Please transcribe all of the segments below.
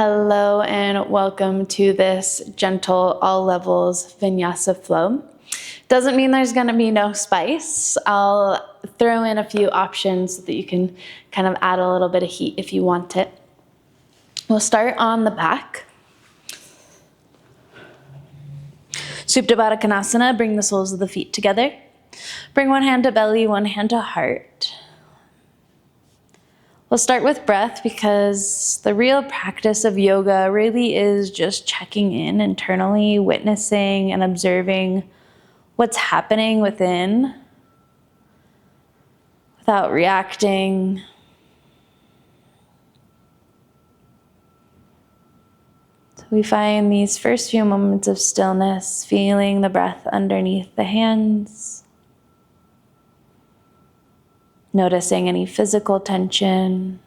Hello and welcome to this gentle all levels Vinyasa flow. Doesn't mean there's going to be no spice. I'll throw in a few options so that you can kind of add a little bit of heat if you want it. We'll start on the back. Supta Baddha Konasana, bring the soles of the feet together. Bring one hand to belly, one hand to heart. We'll start with breath because the real practice of yoga really is just checking in internally, witnessing and observing what's happening within without reacting. So we find these first few moments of stillness, feeling the breath underneath the hands. Noticing any physical tension.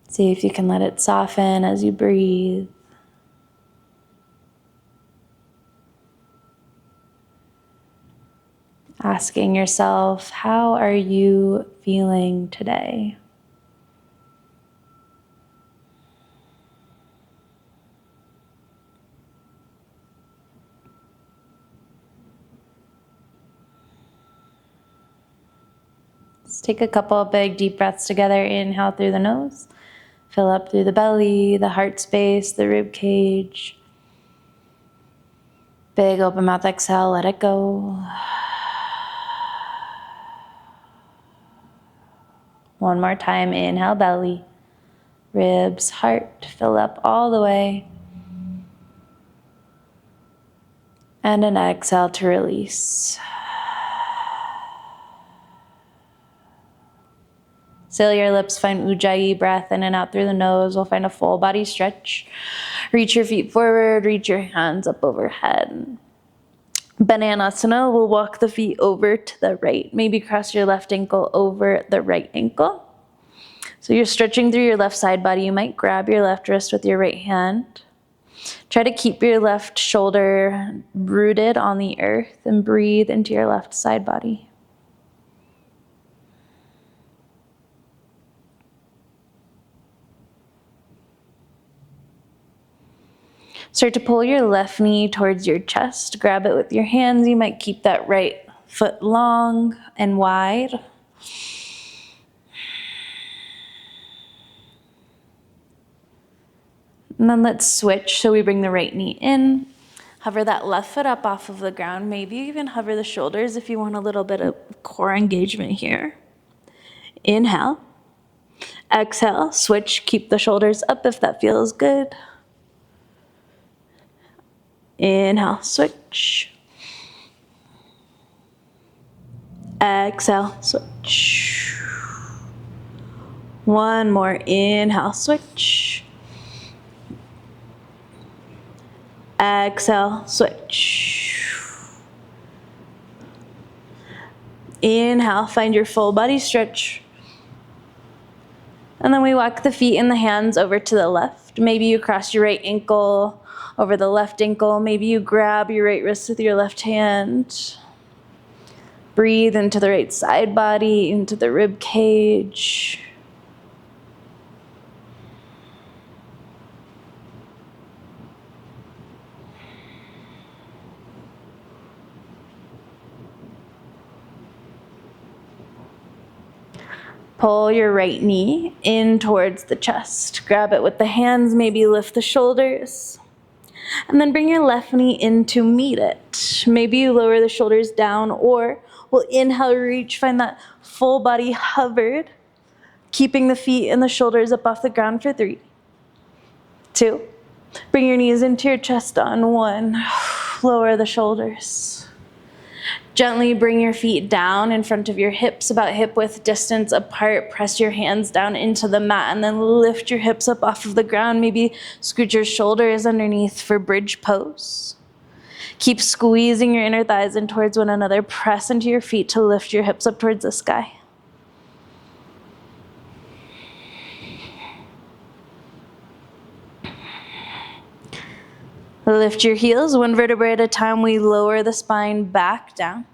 See if you can let it soften as you breathe. Asking yourself, how are you feeling today? Let's take a couple of big deep breaths together. Inhale through the nose. Fill up through the belly, the heart space, the rib cage. Big open mouth exhale, let it go. One more time, inhale, belly, ribs, heart, fill up all the way. And an exhale to release. Seal your lips, find Ujjayi breath in and out through the nose. We'll find a full body stretch. Reach your feet forward, reach your hands up overhead. Bananasana, we'll walk the feet over to the right. Maybe cross your left ankle over the right ankle. So you're stretching through your left side body. You might grab your left wrist with your right hand. Try to keep your left shoulder rooted on the earth and breathe into your left side body. Start to pull your left knee towards your chest. Grab it with your hands. You might keep that right foot long and wide. And then let's switch. So we bring the right knee in. Hover that left foot up off of the ground. Maybe even hover the shoulders if you want a little bit of core engagement here. Inhale. Exhale. Switch. Keep the shoulders up if that feels good. Inhale, switch. Exhale, switch. One more, inhale, switch. Exhale, switch. Inhale, find your full body stretch. And then we walk the feet and the hands over to the left. Maybe you cross your right ankle over the left ankle. Maybe you grab your right wrist with your left hand. Breathe into the right side body, into the rib cage. Pull your right knee in towards the chest. Grab it with the hands, maybe lift the shoulders. And then bring your left knee in to meet it. Maybe you lower the shoulders down, or we'll inhale, reach, find that full body hovered, keeping the feet and the shoulders up off the ground for 3, 2. Bring your knees into your chest on 1. Lower the shoulders. Gently bring your feet down in front of your hips, about hip width distance apart. Press your hands down into the mat and then lift your hips up off of the ground. Maybe scoot your shoulders underneath for bridge pose. Keep squeezing your inner thighs in towards one another. Press into your feet to lift your hips up towards the sky. Lift your heels, 1 vertebrae at a time. We lower the spine back down.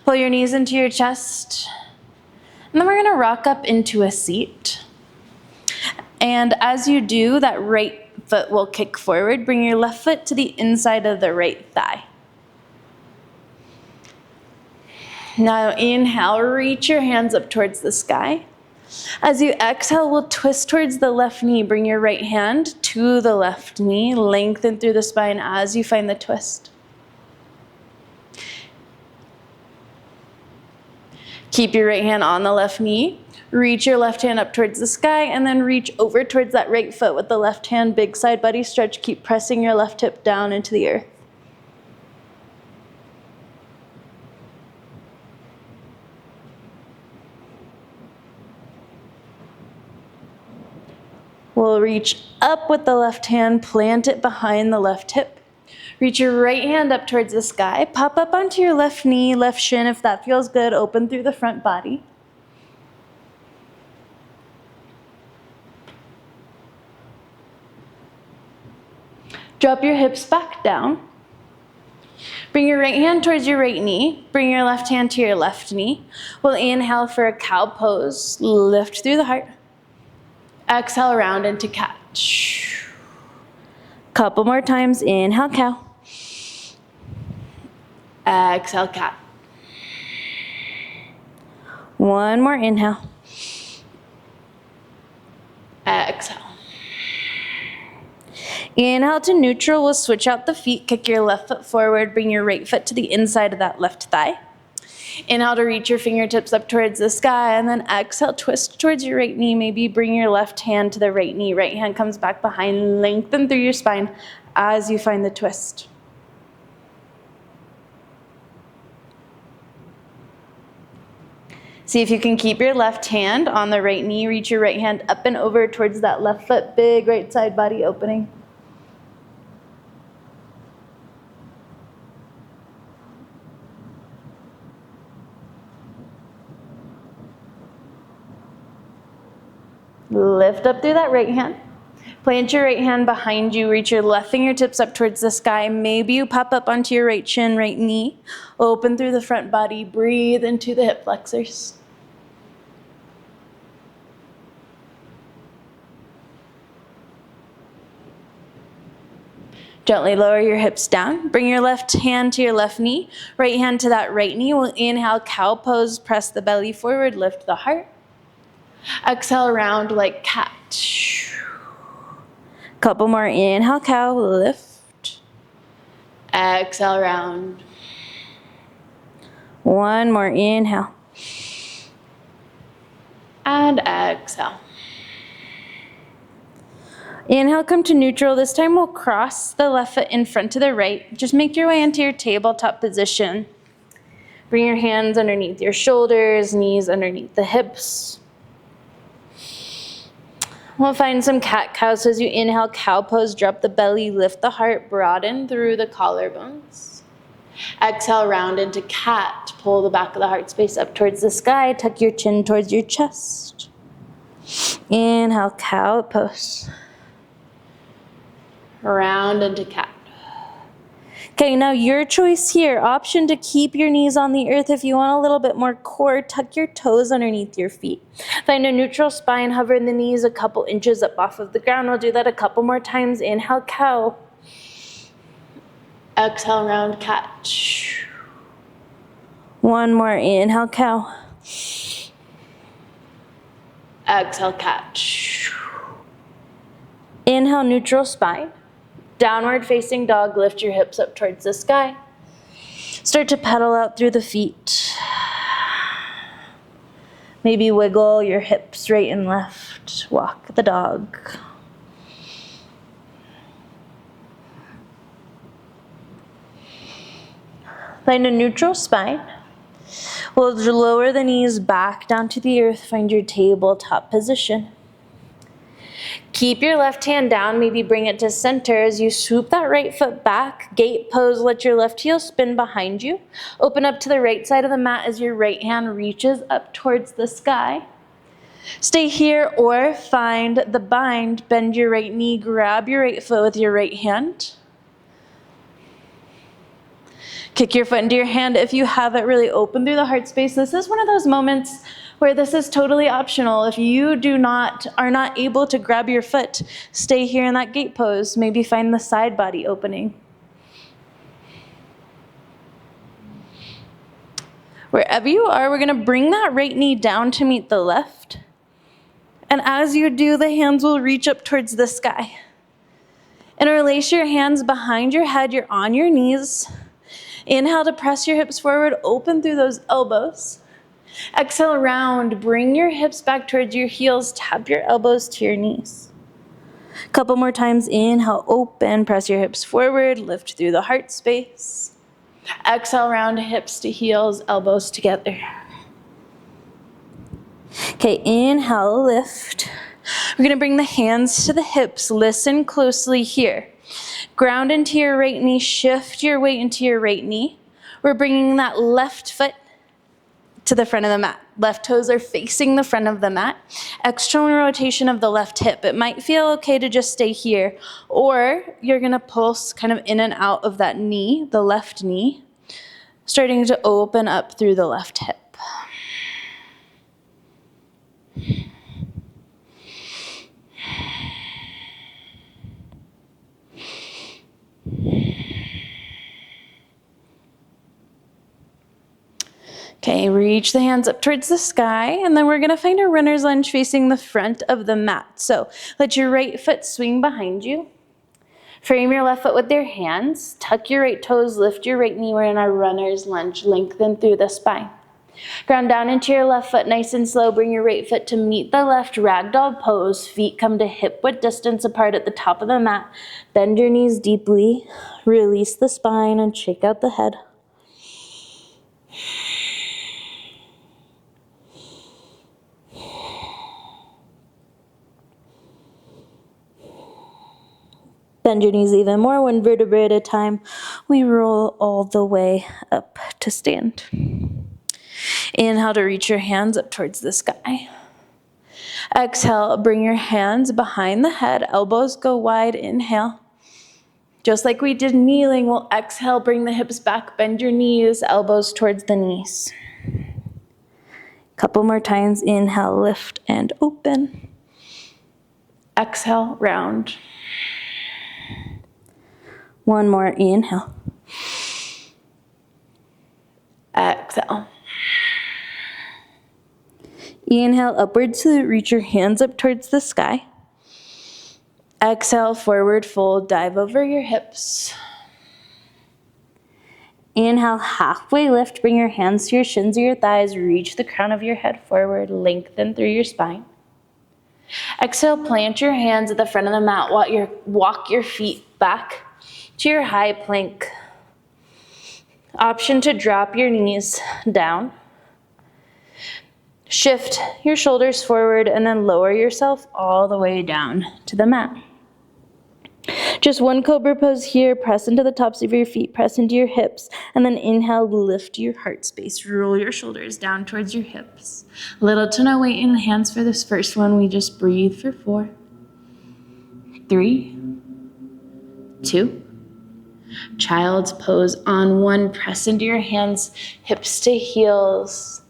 Pull your knees into your chest. And then we're gonna rock up into a seat. And as you do, that right foot will kick forward. Bring your left foot to the inside of the right thigh. Now inhale, reach your hands up towards the sky. As you exhale, we'll twist towards the left knee. Bring your right hand to the left knee. Lengthen through the spine as you find the twist. Keep your right hand on the left knee. Reach your left hand up towards the sky and then reach over towards that right foot with the left hand. Big side body stretch. Keep pressing your left hip down into the earth. We'll reach up with the left hand, plant it behind the left hip. Reach your right hand up towards the sky. Pop up onto your left knee, left shin if that feels good. Open through the front body. Drop your hips back down. Bring your right hand towards your right knee. Bring your left hand to your left knee. We'll inhale for a cow pose. Lift through the heart. Exhale, round into cat. Couple more times. Inhale, cow. Exhale, cat. One more inhale. Exhale. Inhale to neutral. We'll switch out the feet. Kick your left foot forward. Bring your right foot to the inside of that left thigh. Inhale to reach your fingertips up towards the sky, and then exhale, twist towards your right knee. Maybe bring your left hand to the right knee. Right hand comes back behind. Lengthen through your spine as you find the twist. See if you can keep your left hand on the right knee. Reach your right hand up and over towards that left foot. Big right side body opening. Lift up through that right hand. Plant your right hand behind you. Reach your left fingertips up towards the sky. Maybe you pop up onto your right shin, right knee. Open through the front body. Breathe into the hip flexors. Gently lower your hips down. Bring your left hand to your left knee. Right hand to that right knee. We'll inhale, cow pose. Press the belly forward. Lift the heart. Exhale, round like cat. Couple more. Inhale, cow, lift. Exhale, round. One more. Inhale. And exhale. Inhale, come to neutral. This time we'll cross the left foot in front to the right. Just make your way into your tabletop position. Bring your hands underneath your shoulders, knees underneath the hips. We'll find some cat-cow. So as you inhale, cow pose, drop the belly, lift the heart, broaden through the collarbones. Exhale, round into cat. Pull the back of the heart space up towards the sky. Tuck your chin towards your chest. Inhale, cow pose. Round into cat. Okay, now your choice here. Option to keep your knees on the earth. If you want a little bit more core, tuck your toes underneath your feet. Find a neutral spine, hover the knees a couple inches up off of the ground. We'll do that a couple more times. Inhale, cow. Exhale, round cat. One more. Inhale, cow. Exhale, cat. Inhale, neutral spine. Downward facing dog, lift your hips up towards the sky. Start to pedal out through the feet. Maybe wiggle your hips right and left. Walk the dog. Find a neutral spine. We'll lower the knees back down to the earth. Find your tabletop position. Keep your left hand down, maybe bring it to center as you swoop that right foot back. Gate pose, let your left heel spin behind you. Open up to the right side of the mat as your right hand reaches up towards the sky. Stay here or find the bind. Bend your right knee, grab your right foot with your right hand. Kick your foot into your hand if you have it. Really open through the heart space. This is one of those moments where this is totally optional. If you are not able to grab your foot, stay here in that gate pose. Maybe find the side body opening. Wherever you are, we're going to bring that right knee down to meet the left. And as you do, the hands will reach up towards the sky. Interlace your hands behind your head. You're on your knees. Inhale to press your hips forward, open through those elbows. Exhale, round, bring your hips back towards your heels, tap your elbows to your knees. A couple more times, inhale, open, press your hips forward, lift through the heart space. Exhale, round, hips to heels, elbows together. Okay, inhale, lift. We're gonna bring the hands to the hips, listen closely here. Ground into your right knee, shift your weight into your right knee. We're bringing that left foot to the front of the mat. Left toes are facing the front of the mat. External rotation of the left hip. It might feel okay to just stay here, or you're gonna pulse kind of in and out of that knee, the left knee, starting to open up through the left hip. Okay, reach the hands up towards the sky, and then we're gonna find a runner's lunge facing the front of the mat. So let your right foot swing behind you. Frame your left foot with your hands. Tuck your right toes, lift your right knee. We're in our runner's lunge. Lengthen through the spine. Ground down into your left foot nice and slow. Bring your right foot to meet the left ragdoll pose. Feet come to hip width distance apart at the top of the mat. Bend your knees deeply. Release the spine and shake out the head. Bend your knees even more, one vertebra at a time. We roll all the way up to stand. Inhale to reach your hands up towards the sky. Exhale, bring your hands behind the head, elbows go wide, inhale. Just like we did kneeling, we'll exhale, bring the hips back, bend your knees, elbows towards the knees. Couple more times, inhale, lift and open. Exhale, round. One more, inhale. Exhale. Inhale upwards to reach your hands up towards the sky. Exhale, forward fold, dive over your hips. Inhale, halfway lift, bring your hands to your shins or your thighs, reach the crown of your head forward, lengthen through your spine. Exhale, plant your hands at the front of the mat, walk your feet back to your high plank. Option to drop your knees down. Shift your shoulders forward and then lower yourself all the way down to the mat. Just one cobra pose here. Press into the tops of your feet, press into your hips, and then inhale, lift your heart space. Roll your shoulders down towards your hips. Little to no weight in the hands for this first one. We just breathe for 4, 3, 2. Child's pose on 1. Press into your hands, hips to heels.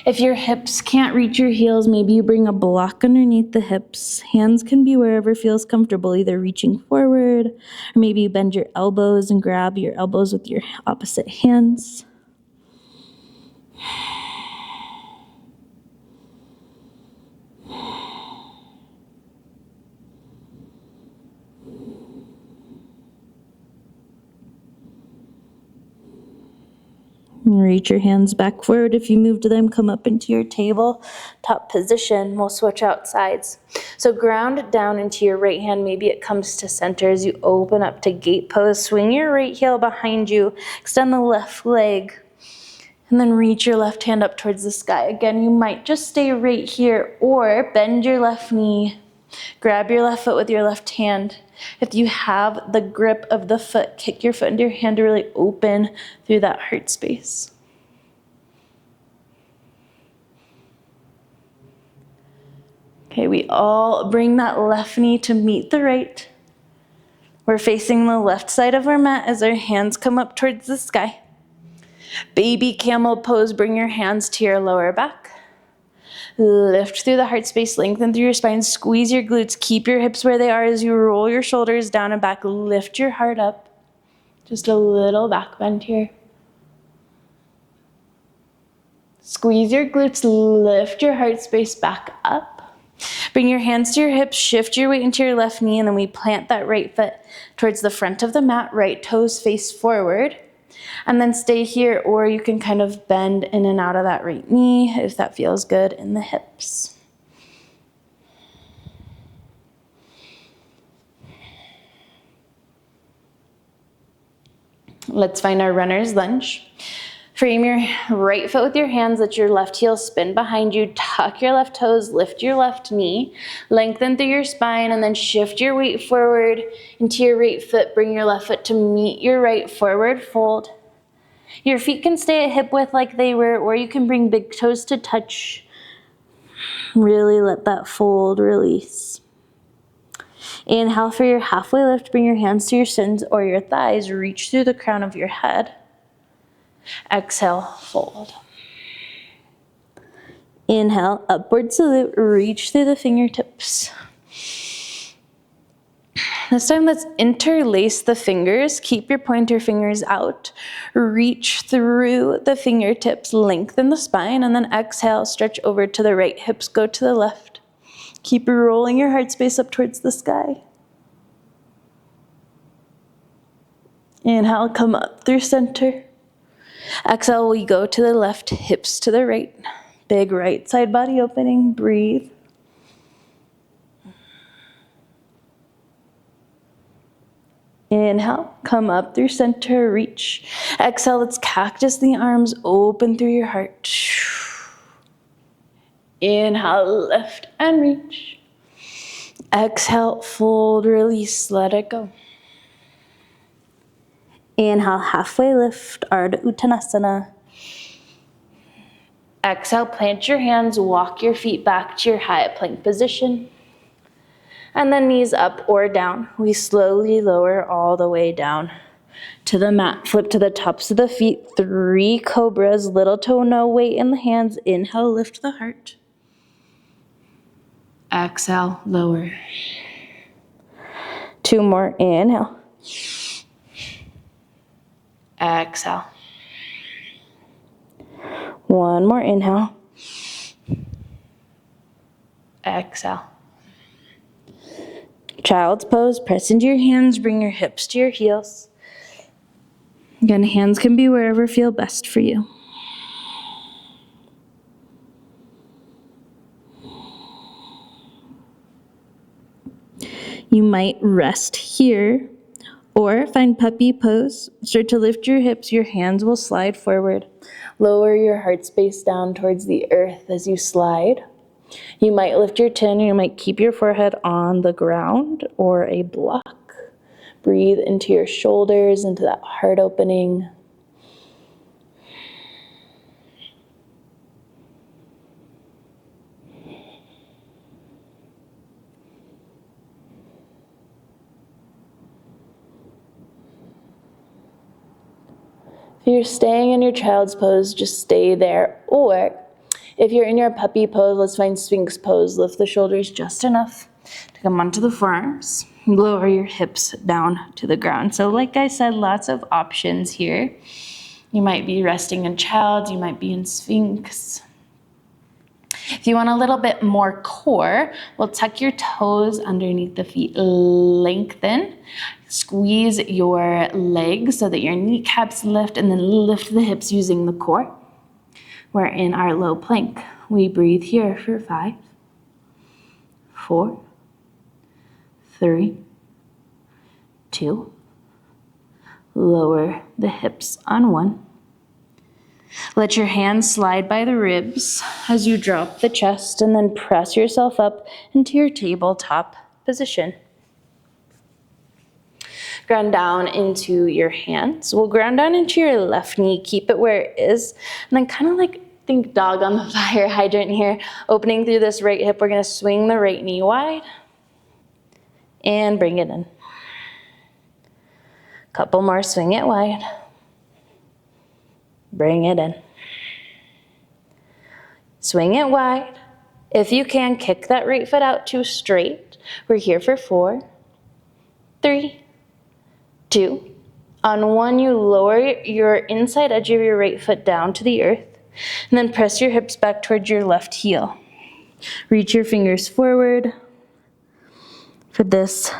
If your hips can't reach your heels, maybe you bring a block underneath the hips. Hands can be wherever feels comfortable, either reaching forward, or maybe you bend your elbows and grab your elbows with your opposite hands. Reach your hands back forward. If you move to them, come up into your table top position. We'll switch out sides. So ground down into your right hand. Maybe it comes to center as you open up to gate pose. Swing your right heel behind you. Extend the left leg. And then reach your left hand up towards the sky. Again, you might just stay right here or bend your left knee. Grab your left foot with your left hand. If you have the grip of the foot, kick your foot into your hand to really open through that heart space. Okay, we all bring that left knee to meet the right. We're facing the left side of our mat as our hands come up towards the sky. Baby camel pose, bring your hands to your lower back. Lift through the heart space, lengthen through your spine, squeeze your glutes, keep your hips where they are as you roll your shoulders down and back, lift your heart up. Just a little back bend here. Squeeze your glutes, lift your heart space back up. Bring your hands to your hips, shift your weight into your left knee, and then we plant that right foot towards the front of the mat, right toes face forward. And then stay here, or you can kind of bend in and out of that right knee if that feels good in the hips. Let's find our runner's lunge. Frame your right foot with your hands, let your left heel spin behind you, tuck your left toes, lift your left knee, lengthen through your spine, and then shift your weight forward into your right foot. Bring your left foot to meet your right forward fold. Your feet can stay at hip width like they were, or you can bring big toes to touch. Really let that fold release. Inhale for your halfway lift, bring your hands to your shins or your thighs, reach through the crown of your head. Exhale, fold. Inhale, upward salute, reach through the fingertips. This time, let's interlace the fingers. Keep your pointer fingers out. Reach through the fingertips, lengthen the spine, and then exhale, stretch over to the right. Hips go to the left. Keep rolling your heart space up towards the sky. Inhale, come up through center. Exhale, we go to the left, hips to the right. Big right side body opening, breathe. Inhale, come up through center, reach. Exhale, let's cactus the arms, open through your heart. Inhale, lift and reach. Exhale, fold, release, let it go. Inhale, halfway lift, Ardha Uttanasana. Exhale, plant your hands, walk your feet back to your high plank position. And then knees up or down. We slowly lower all the way down to the mat. Flip to the tops of the feet, 3 cobras, little toe, no weight in the hands. Inhale, lift the heart. Exhale, lower. 2 more, inhale. Exhale. 1 more, inhale. Exhale. Child's pose, press into your hands, bring your hips to your heels. Again, hands can be wherever feel best for you. You might rest here or find puppy pose. Start to lift your hips, your hands will slide forward. Lower your heart space down towards the earth as you slide. You might lift your chin, or you might keep your forehead on the ground or a block. Breathe into your shoulders, into that heart opening. If you're staying in your child's pose, just stay there. Or if you're in your puppy pose, let's find Sphinx pose. Lift the shoulders just enough to come onto the forearms. Lower your hips down to the ground. So like I said, lots of options here. You might be resting in child, you might be in Sphinx. If you want a little bit more core, we'll tuck your toes underneath the feet, lengthen. Squeeze your legs so that your kneecaps lift, and then lift the hips using the core. We're in our low plank. We breathe here for 5, 4, 3, 2. Lower the hips on 1. Let your hands slide by the ribs as you drop the chest, and then press yourself up into your tabletop position. Ground down into your hands. We'll ground down into your left knee, keep it where it is, and then kind of like think dog on the fire hydrant here. Opening through this right hip, we're gonna swing the right knee wide and bring it in. Couple more, swing it wide. Bring it in. Swing it wide, If you can, kick that right foot out to straight. We're here for 4, 3, 2. On 1, you lower your inside edge of your right foot down to the earth, and then press your hips back towards your left heel. Reach your fingers forward for this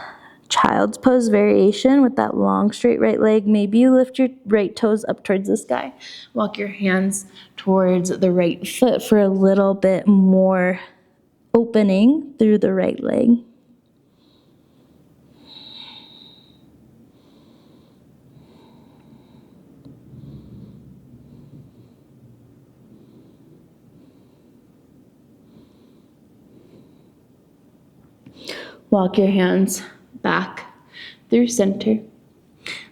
child's pose variation with that long straight right leg. Maybe you lift your right toes up towards the sky. Walk your hands towards the right foot for a little bit more opening through the right leg. Walk your hands back through center.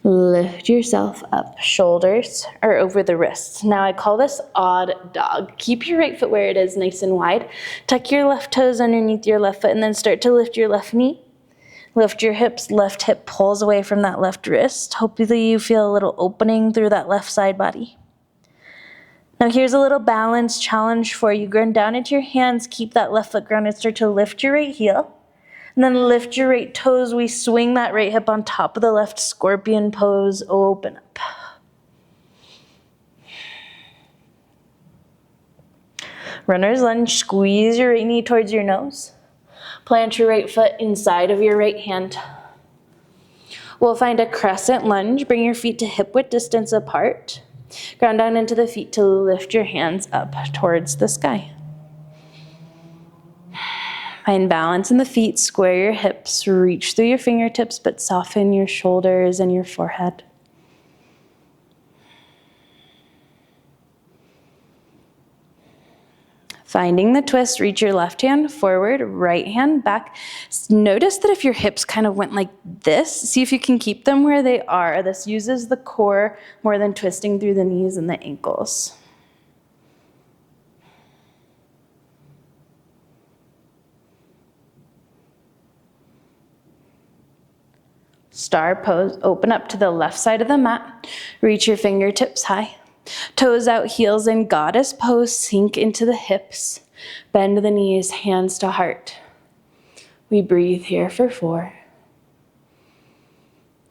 Lift yourself up, shoulders are over the wrists. Now I call this odd dog. Keep your right foot where it is, nice and wide. Tuck your left toes underneath your left foot and then start to lift your left knee. Lift your hips, left hip pulls away from that left wrist. Hopefully you feel a little opening through that left side body. Now here's a little balance challenge for you. Ground down into your hands, keep that left foot grounded, start to lift your right heel. And then lift your right toes. We swing that right hip on top of the left, scorpion pose, open up. Runner's lunge, squeeze your right knee towards your nose. Plant your right foot inside of your right hand. We'll find a crescent lunge. Bring your feet to hip width distance apart. Ground down into the feet to lift your hands up towards the sky. Find balance in the feet, square your hips, reach through your fingertips, but soften your shoulders and your forehead. Finding the twist, reach your left hand forward, right hand back. Notice that if your hips kind of went like this, see if you can keep them where they are. This uses the core more than twisting through the knees and the ankles. Star pose, open up to the left side of the mat. Reach your fingertips high. Toes out, heels in, goddess pose, sink into the hips. Bend the knees, hands to heart. We breathe here for 4.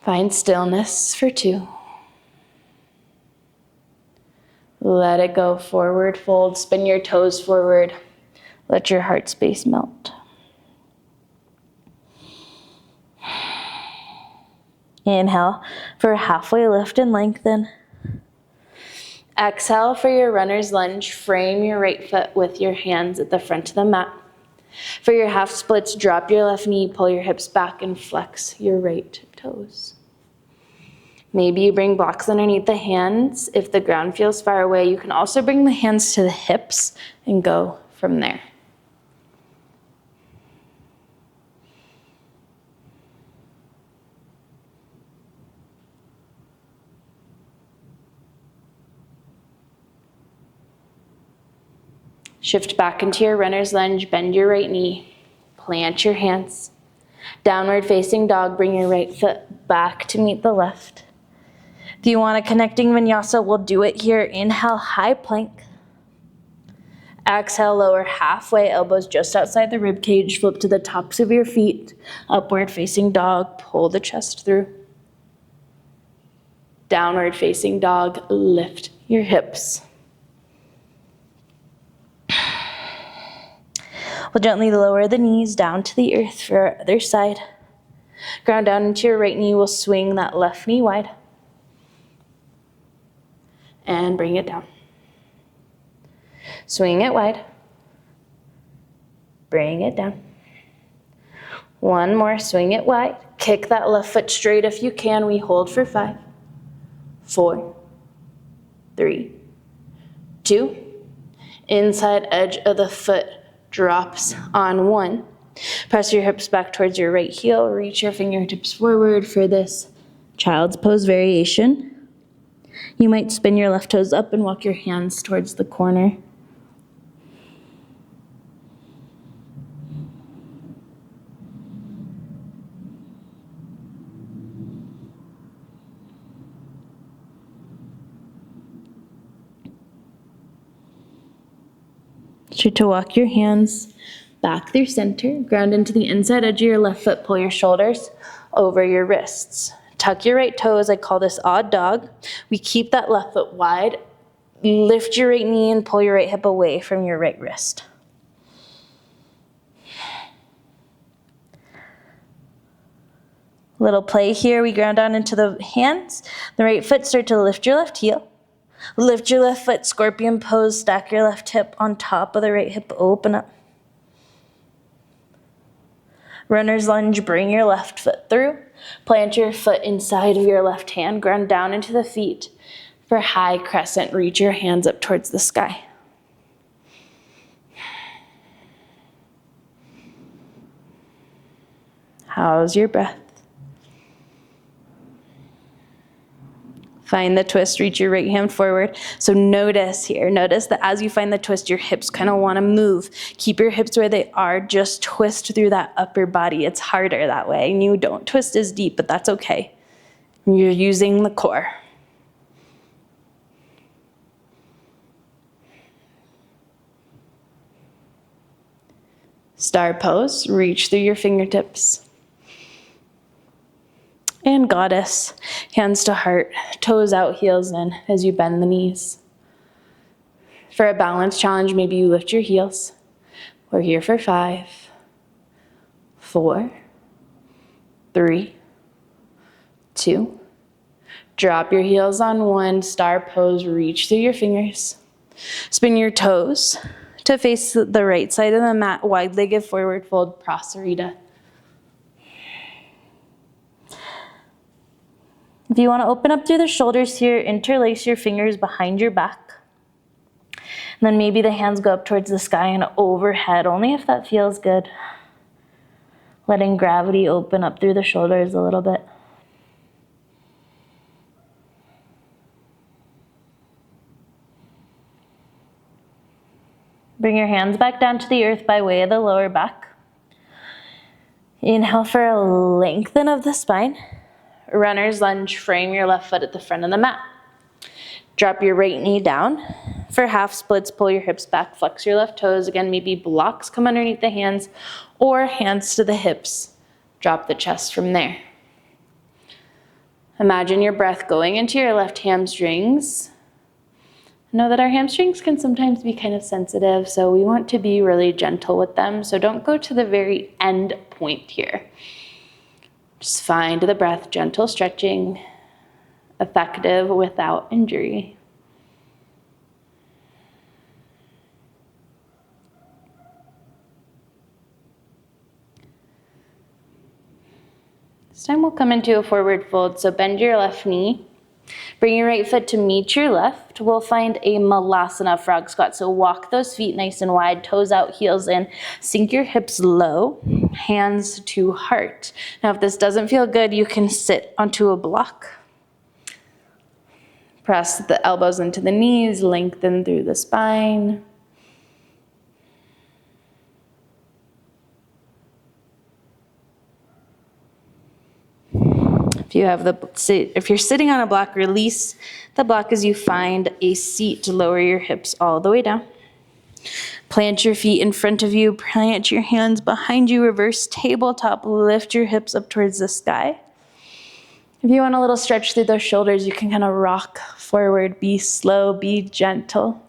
Find stillness for 2. Let it go, forward fold, spin your toes forward. Let your heart space melt. Inhale for halfway lift and lengthen. Exhale for your runner's lunge. Frame your right foot with your hands at the front of the mat. For your half splits, drop your left knee, pull your hips back and flex your right toes. Maybe you bring blocks underneath the hands. If the ground feels far away, you can also bring the hands to the hips and go from there. Shift back into your runner's lunge, bend your right knee, plant your hands. Downward facing dog, bring your right foot back to meet the left. If you want a connecting vinyasa, we'll do it here. Inhale, high plank. Exhale, lower halfway, elbows just outside the rib cage, flip to the tops of your feet. Upward facing dog, pull the chest through. Downward facing dog, lift your hips. We'll gently lower the knees down to the earth for our other side. Ground down into your right knee. We'll swing that left knee wide. And bring it down. Swing it wide. Bring it down. One more, swing it wide. Kick that left foot straight if you can. We hold for 5, 4, 3, 2. Inside edge of the foot drops on 1. Press your hips back towards your right heel. Reach your fingertips forward for this child's pose variation. You might spin your left toes up and walk your hands towards the corner. Start to walk your hands back through center. Ground into the inside edge of your left foot. Pull your shoulders over your wrists. Tuck your right toes. I call this odd dog. We keep that left foot wide. Lift your right knee and pull your right hip away from your right wrist. Little play here. We ground down into the hands. The right foot, start to lift your left heel. Lift your left foot, scorpion pose. Stack your left hip on top of the right hip. Open up. Runner's lunge, bring your left foot through. Plant your foot inside of your left hand. Ground down into the feet. For high crescent, reach your hands up towards the sky. How's your breath? Find the twist, reach your right hand forward. So notice here, notice that as you find the twist, your hips kind of want to move. Keep your hips where they are, just twist through that upper body. It's harder that way, and you don't twist as deep, but that's okay. You're using the core. Star pose, reach through your fingertips. And goddess, hands to heart, toes out, heels in as you bend the knees. For a balance challenge, maybe you lift your heels. We're here for 5, 4, 3, 2. Drop your heels on 1, star pose, reach through your fingers. Spin your toes to face the right side of the mat, wide-legged forward fold, prasarita. If you want to open up through the shoulders here, interlace your fingers behind your back. And then maybe the hands go up towards the sky and overhead, only if that feels good. Letting gravity open up through the shoulders a little bit. Bring your hands back down to the earth by way of the lower back. Inhale for a lengthen of the spine. Runner's lunge, frame your left foot at the front of the mat. Drop your right knee down. For half splits, pull your hips back, flex your left toes. Again, maybe blocks come underneath the hands or hands to the hips. Drop the chest from there. Imagine your breath going into your left hamstrings. Know that our hamstrings can sometimes be kind of sensitive, so we want to be really gentle with them. So don't go to the very end point here. Just find the breath, gentle stretching, effective without injury. This time we'll come into a forward fold, so bend your left knee. Bring your right foot to meet your left. We'll find a malasana frog squat. So walk those feet nice and wide, toes out, heels in. Sink your hips low, hands to heart. Now if this doesn't feel good, you can sit onto a block. Press the elbows into the knees, lengthen through the spine. If you're sitting on a block, release the block as you find a seat to lower your hips all the way down. Plant your feet in front of you, plant your hands behind you, reverse tabletop, lift your hips up towards the sky. If you want a little stretch through those shoulders, you can kind of rock forward, be slow, be gentle.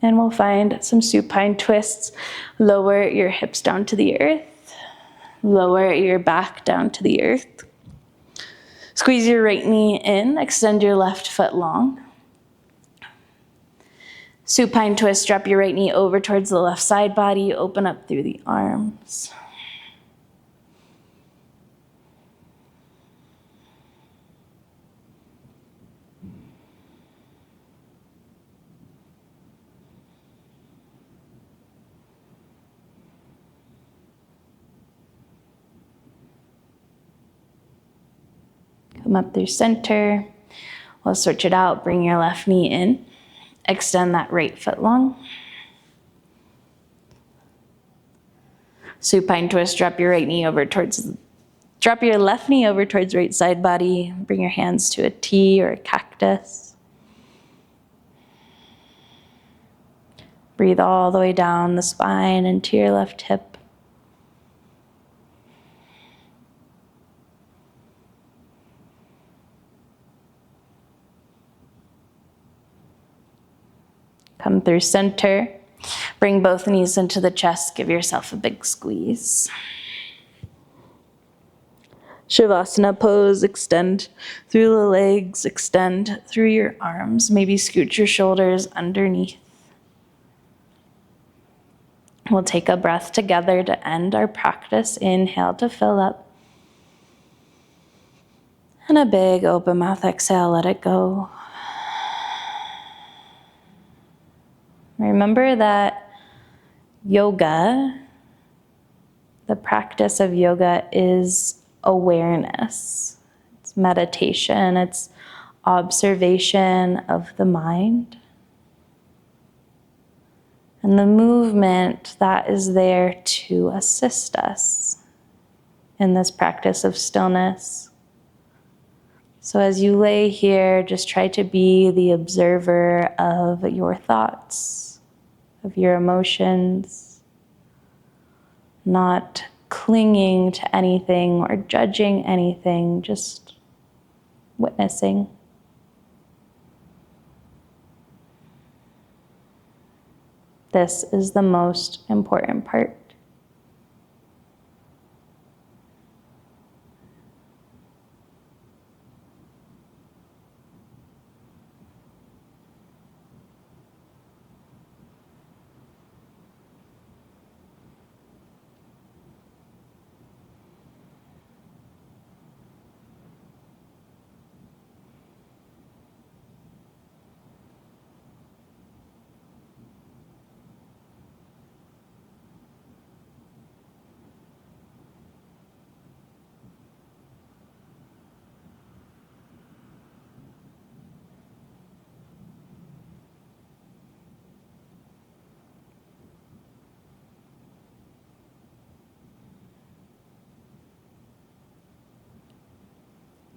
And we'll find some supine twists. Lower your hips down to the earth. Lower your back down to the earth. Squeeze your right knee in. Extend your left foot long. Supine twist. Drop your right knee over towards the left side body. Open up through the arms. Come up through center. We'll switch it out. Bring your left knee in. Extend that right foot long. Supine twist. Drop your right knee over towards Drop your left knee over towards right side body. Bring your hands to a T or a cactus. Breathe all the way down the spine into your left hip. Come through center. Bring both knees into the chest. Give yourself a big squeeze. Shavasana pose. Extend through the legs. Extend through your arms. Maybe scoot your shoulders underneath. We'll take a breath together to end our practice. Inhale to fill up. And a big open mouth exhale. Let it go. Remember that yoga, the practice of yoga, is awareness. It's meditation. It's observation of the mind. And the movement that is there to assist us in this practice of stillness. So as you lay here, just try to be the observer of your thoughts, of your emotions, not clinging to anything or judging anything, just witnessing. This is the most important part.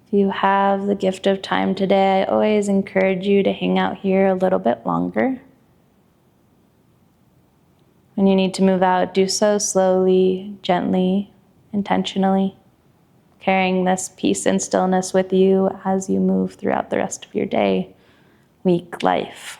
If you have the gift of time today, I always encourage you to hang out here a little bit longer. When you need to move out, do so slowly, gently, intentionally, carrying this peace and stillness with you as you move throughout the rest of your day, week, life.